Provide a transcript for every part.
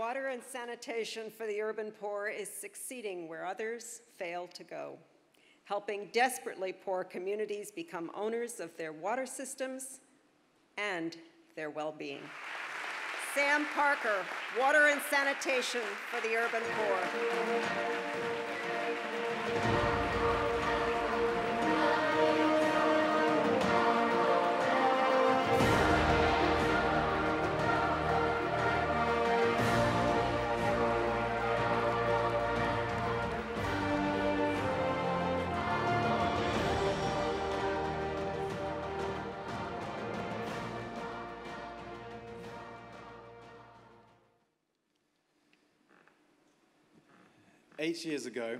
water and sanitation for the urban poor is succeeding where others fail to go, helping desperately poor communities become owners of their water systems and their well-being. Sam Parker, Water and Sanitation for the Urban Poor. Eight years ago,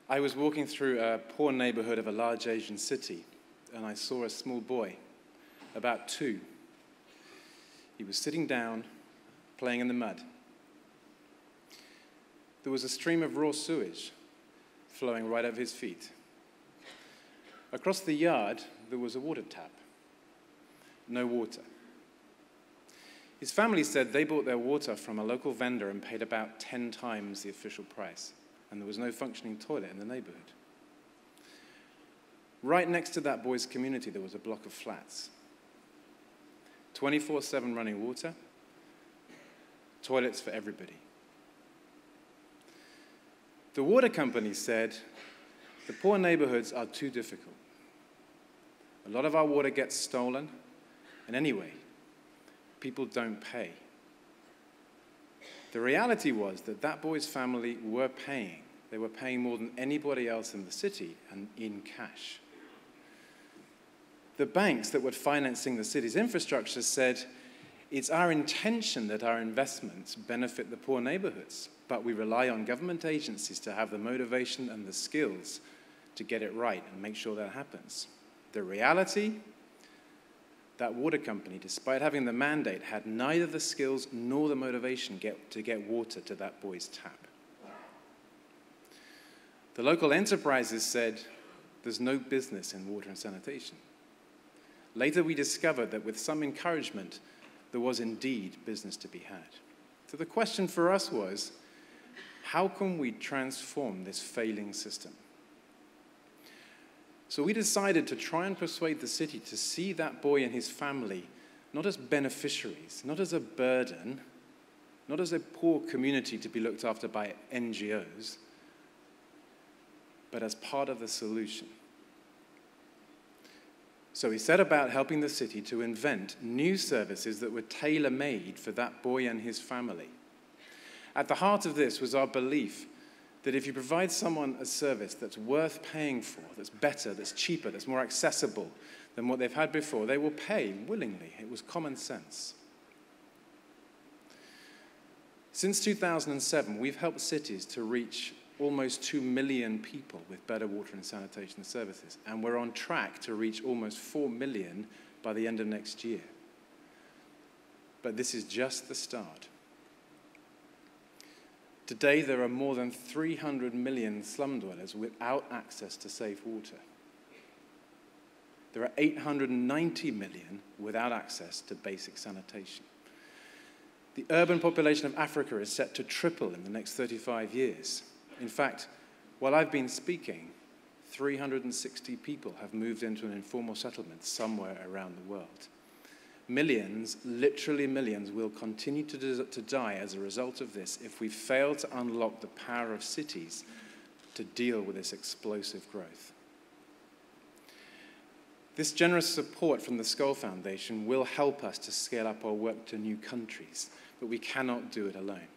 I was walking through a poor neighborhood of a large Asian city, and I saw a small boy, about 2. He was sitting down, playing in the mud. There was a stream of raw sewage flowing right over his feet. Across the yard, there was a water tap. No water. His family said they bought their water from a local vendor and paid about 10 times the official price, and there was no functioning toilet in the neighborhood. Right next to that boy's community, there was a block of flats. 24/7 running water, toilets for everybody. The water company said, the poor neighborhoods are too difficult. A lot of our water gets stolen, and anyway, people don't pay. The reality was that that boy's family were paying. They were paying more than anybody else in the city, and in cash. The banks that were financing the city's infrastructure said, it's our intention that our investments benefit the poor neighborhoods, but we rely on government agencies to have the motivation and the skills to get it right and make sure that happens. The reality, that water company, despite having the mandate, had neither the skills nor the motivation to get water to that boy's tap. The local enterprises said, there's no business in water and sanitation. Later we discovered that with some encouragement, there was indeed business to be had. So the question for us was, how can we transform this failing system? So we decided to try and persuade the city to see that boy and his family not as beneficiaries, not as a burden, not as a poor community to be looked after by NGOs, but as part of the solution. So we set about helping the city to invent new services that were tailor-made for that boy and his family. At the heart of this was our belief that if you provide someone a service that's worth paying for, that's better, that's cheaper, that's more accessible than what they've had before, they will pay willingly. It was common sense. Since 2007, we've helped cities to reach almost 2 million people with better water and sanitation services, and we're on track to reach almost 4 million by the end of next year. But this is just the start. Today, there are more than 300 million slum dwellers without access to safe water. There are 890 million without access to basic sanitation. The urban population of Africa is set to triple in the next 35 years. In fact, while I've been speaking, 360 people have moved into an informal settlement somewhere around the world. Millions, literally millions, will continue to die as a result of this if we fail to unlock the power of cities to deal with this explosive growth. This generous support from the Skoll Foundation will help us to scale up our work to new countries, but we cannot do it alone.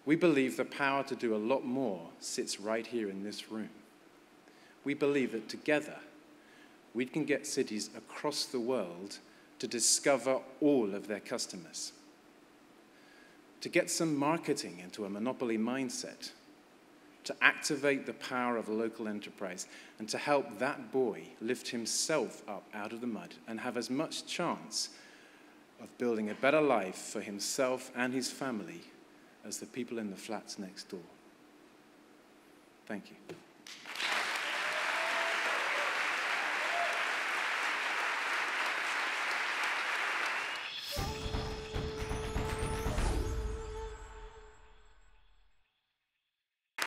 We believe the power to do a lot more sits right here in this room. We believe that together, we can get cities across the world to discover all of their customers, to get some marketing into a monopoly mindset, to activate the power of local enterprise, and to help that boy lift himself up out of the mud and have as much chance of building a better life for himself and his family as the people in the flats next door. Thank you.